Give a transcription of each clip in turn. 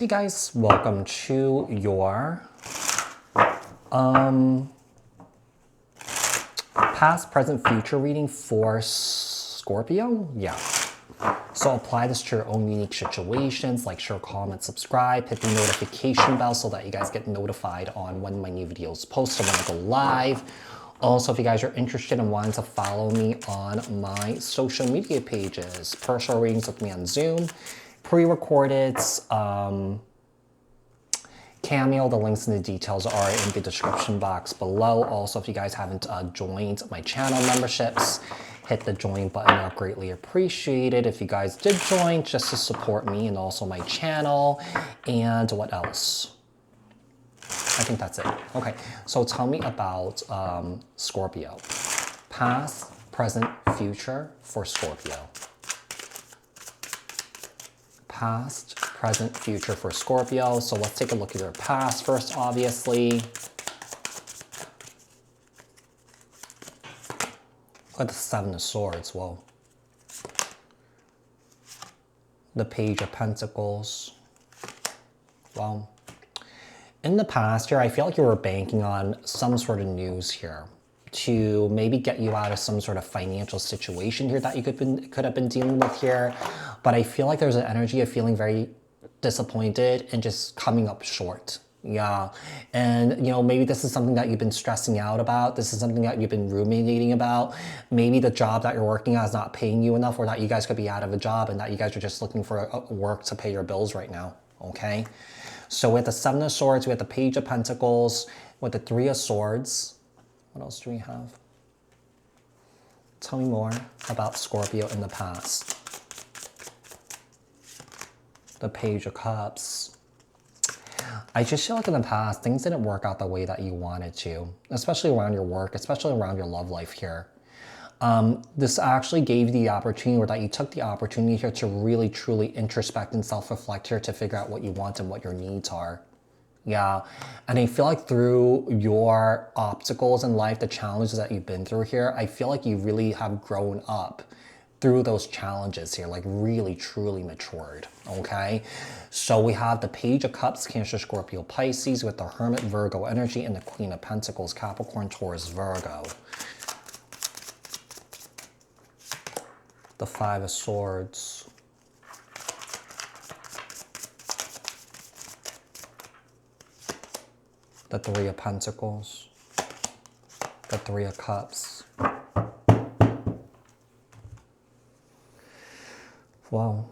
Hey guys, welcome to your past, present, future reading for Scorpio. Yeah. So apply this to your own unique situations, like share, comment, subscribe, hit the notification bell so that you guys get notified on when my new videos post or when I go live. Also, if you guys are interested in wanting to follow me on my social media pages, personal readings with me on Zoom, pre-recorded, Cameo, the links and the details are in the description box below. Also, if you guys haven't joined my channel memberships, hit the join button. I'll greatly appreciate it if you guys did join just to support me and also my channel. And what else? I think that's it. Okay, so tell me about Scorpio. Past, present, future for Scorpio. Past, present, future for Scorpio. So let's take a look at their past first, obviously. Look at the Seven of Swords. Whoa. The Page of Pentacles. Well, in the past here, I feel like you were banking on some sort of news here to maybe get you out of some sort of financial situation here that you could have been dealing with here. But I feel like there's an energy of feeling very disappointed and just coming up short. Yeah. And, you know, maybe this is something that you've been stressing out about. This is something that you've been ruminating about. Maybe the job that you're working at is not paying you enough, or that you guys could be out of a job and that you guys are just looking for work to pay your bills right now. Okay. So with the Seven of Swords, we have the Page of Pentacles, with the Three of Swords. What else do we have? Tell me more about Scorpio in the past. The Page of Cups. I just feel like in the past, things didn't work out the way that you wanted to, especially around your work, especially around your love life here. This actually gave you the opportunity, or that you took the opportunity here to really, truly introspect and self-reflect here to figure out what you want and what your needs are. Yeah, and I feel like through your obstacles in life, the challenges that you've been through here, I feel like you really have grown up through those challenges here, like really, truly matured, okay? So we have the Page of Cups, Cancer, Scorpio, Pisces, with the Hermit, Virgo energy, and the Queen of Pentacles, Capricorn, Taurus, Virgo. The Five of Swords. The Three of Pentacles, the Three of Cups. Wow.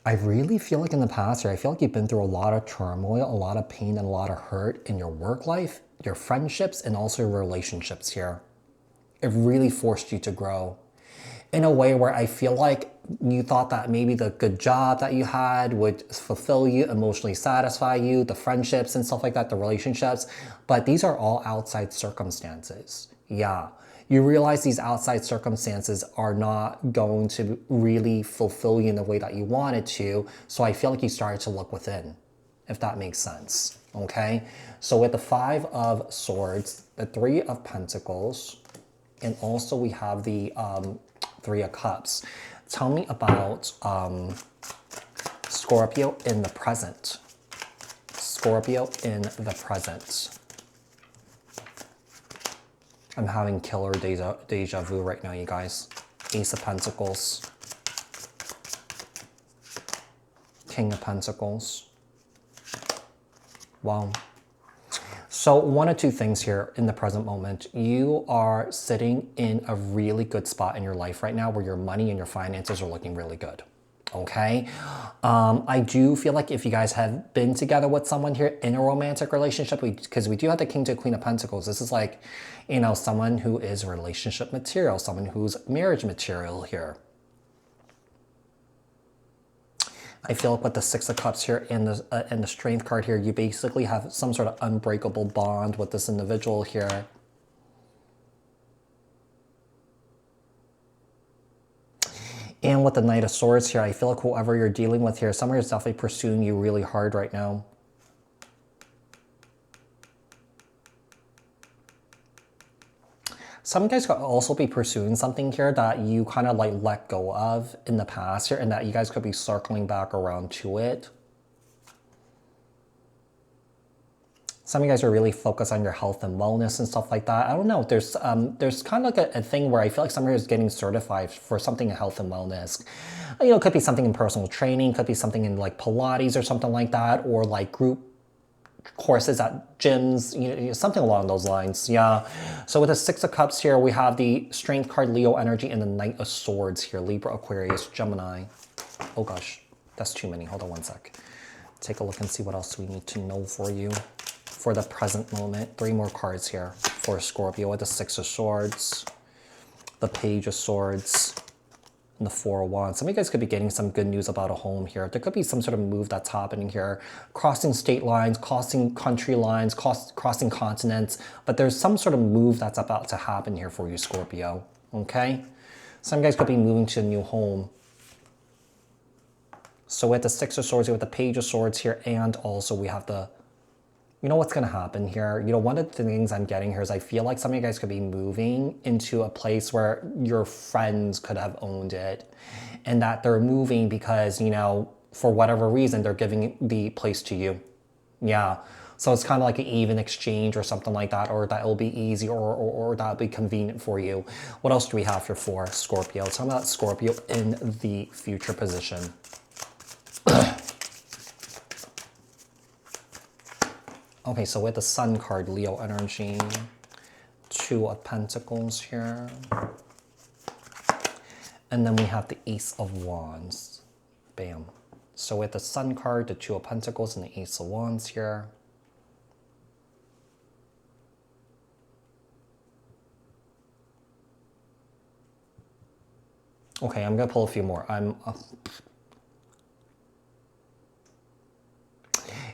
I really feel like in the past here, I feel like you've been through a lot of turmoil, a lot of pain, and a lot of hurt in your work life, your friendships, and also your relationships here. It really forced you to grow in a way where I feel like you thought that maybe the good job that you had would fulfill you, emotionally satisfy you, the friendships and stuff like that, the relationships, but these are all outside circumstances. Yeah, you realize these outside circumstances are not going to really fulfill you in the way that you wanted to, so I feel like you started to look within, if that makes sense, okay? So with the Five of Swords, the Three of Pentacles, and also we have the Three of Cups. Tell me about Scorpio in the present. Scorpio in the present. I'm having killer deja vu right now, you guys. Ace of Pentacles. King of Pentacles. Wow. So one of two things here in the present moment. You are sitting in a really good spot in your life right now where your money and your finances are looking really good. Okay. I do feel like if you guys have been together with someone here in a romantic relationship, because we do have the King to Queen of Pentacles. This is like, you know, someone who is relationship material, someone who's marriage material here. I feel like with the Six of Cups here and the Strength card here, you basically have some sort of unbreakable bond with this individual here. And with the Knight of Swords here, I feel like whoever you're dealing with here, someone is definitely pursuing you really hard right now. Some guys could also be pursuing something here that you kind of like let go of in the past here, and that you guys could be circling back around to it. Some of you guys are really focused on your health and wellness and stuff like that. I don't know. There's kind of like a thing where I feel like somebody is getting certified for something in health and wellness. You know, it could be something in personal training, could be something in like Pilates or something like that, or like group courses at gyms, you know, something along those lines. Yeah. So with the Six of Cups here, we have the Strength card, Leo energy, and the Knight of Swords here. Libra, Aquarius, Gemini. Oh gosh, that's too many. Hold on one sec. Take a look and see what else we need to know for you for the present moment. 3 more cards here for Scorpio with the Six of Swords, the Page of Swords, and the Four of Wands. Some of you guys could be getting some good news about a home here. There could be some sort of move that's happening here, crossing state lines, crossing country lines, crossing continents, but there's some sort of move that's about to happen here for you, Scorpio, okay? Some of you guys could be moving to a new home. So with the Six of Swords, with the Page of Swords here, and also we have the, you know what's going to happen here? You know, one of the things I'm getting here is I feel like some of you guys could be moving into a place where your friends could have owned it, and that they're moving because, you know, for whatever reason, they're giving the place to you. Yeah. So it's kind of like an even exchange or something like that, or that will be easy, or that'll be convenient for you. What else do we have here for Scorpio? Tell me about Scorpio in the future position. Okay, so with the Sun card, Leo energy, 2 of Pentacles here. And then we have the Ace of Wands. Bam. So with the Sun card, the 2 of Pentacles, and the Ace of Wands here. Okay, I'm going to pull a few more.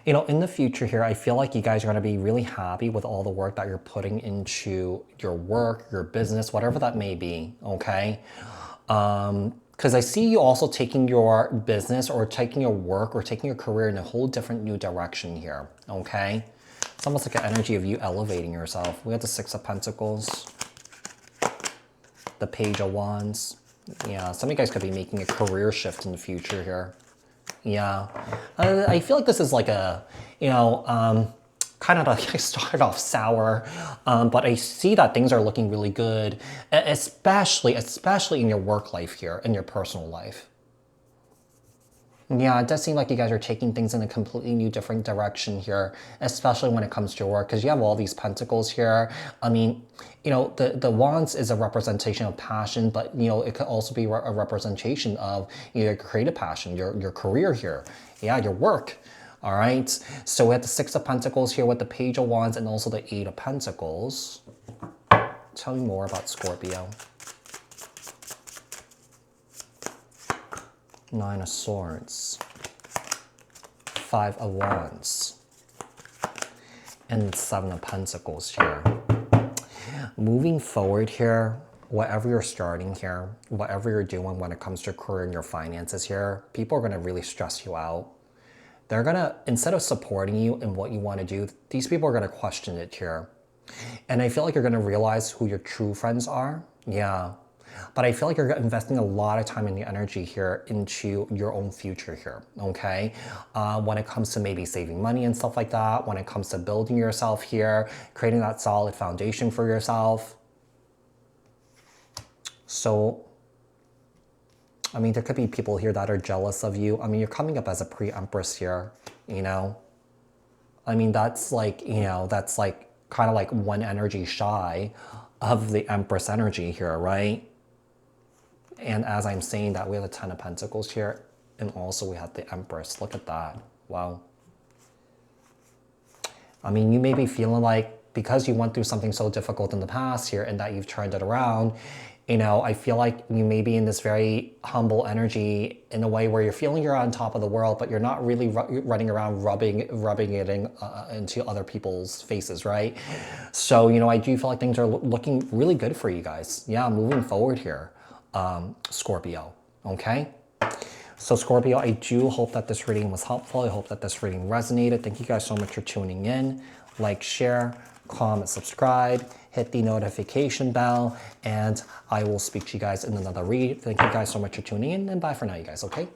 You know, in the future here, I feel like you guys are going to be really happy with all the work that you're putting into your work, your business, whatever that may be, okay? Because I see you also taking your business or taking your work or taking your career in a whole different new direction here, okay? It's almost like an energy of you elevating yourself. We have the Six of Pentacles, the Page of Wands. Yeah, some of you guys could be making a career shift in the future here. Yeah, I feel like this is like a, you know, kind of like I started off sour, but I see that things are looking really good, especially in your work life here, in your personal life. Yeah, it does seem like you guys are taking things in a completely new, different direction here, especially when it comes to your work, because you have all these pentacles here. I mean, you know, the wands is a representation of passion, but, you know, it could also be a representation of your creative passion, your career here. Yeah, your work. All right. So we have the Six of Pentacles here with the Page of Wands and also the Eight of Pentacles. Tell me more about Scorpio. 9 of Swords, 5 of Wands, and 7 of Pentacles here. Moving forward here, whatever you're starting here, whatever you're doing when it comes to career and your finances here, people are going to really stress you out. They're going to, instead of supporting you in what you want to do, these people are going to question it here. And I feel like you're going to realize who your true friends are. Yeah. But I feel like you're investing a lot of time and energy here into your own future here, okay? When it comes to maybe saving money and stuff like that, when it comes to building yourself here, creating that solid foundation for yourself. So, I mean, there could be people here that are jealous of you. I mean, you're coming up as a pre-empress here, you know? I mean, that's like, you know, that's like kind of like one energy shy of the Empress energy here, right? And as I'm saying that, we have the 10 of Pentacles here, and also we have the Empress. Look at that. Wow. I mean, you may be feeling like, because you went through something so difficult in the past here and that you've turned it around, you know, I feel like you may be in this very humble energy in a way where you're feeling you're on top of the world, but you're not really running around rubbing it into other people's faces, right? So, you know, I do feel like things are looking really good for you guys. Yeah, moving forward here. Scorpio, okay? So Scorpio, I do hope that this reading was helpful. I hope that this reading resonated. Thank you guys so much for tuning in. Like, share, comment, subscribe, hit the notification bell, and I will speak to you guys in another read. Thank you guys so much for tuning in, and bye for now, you guys, okay?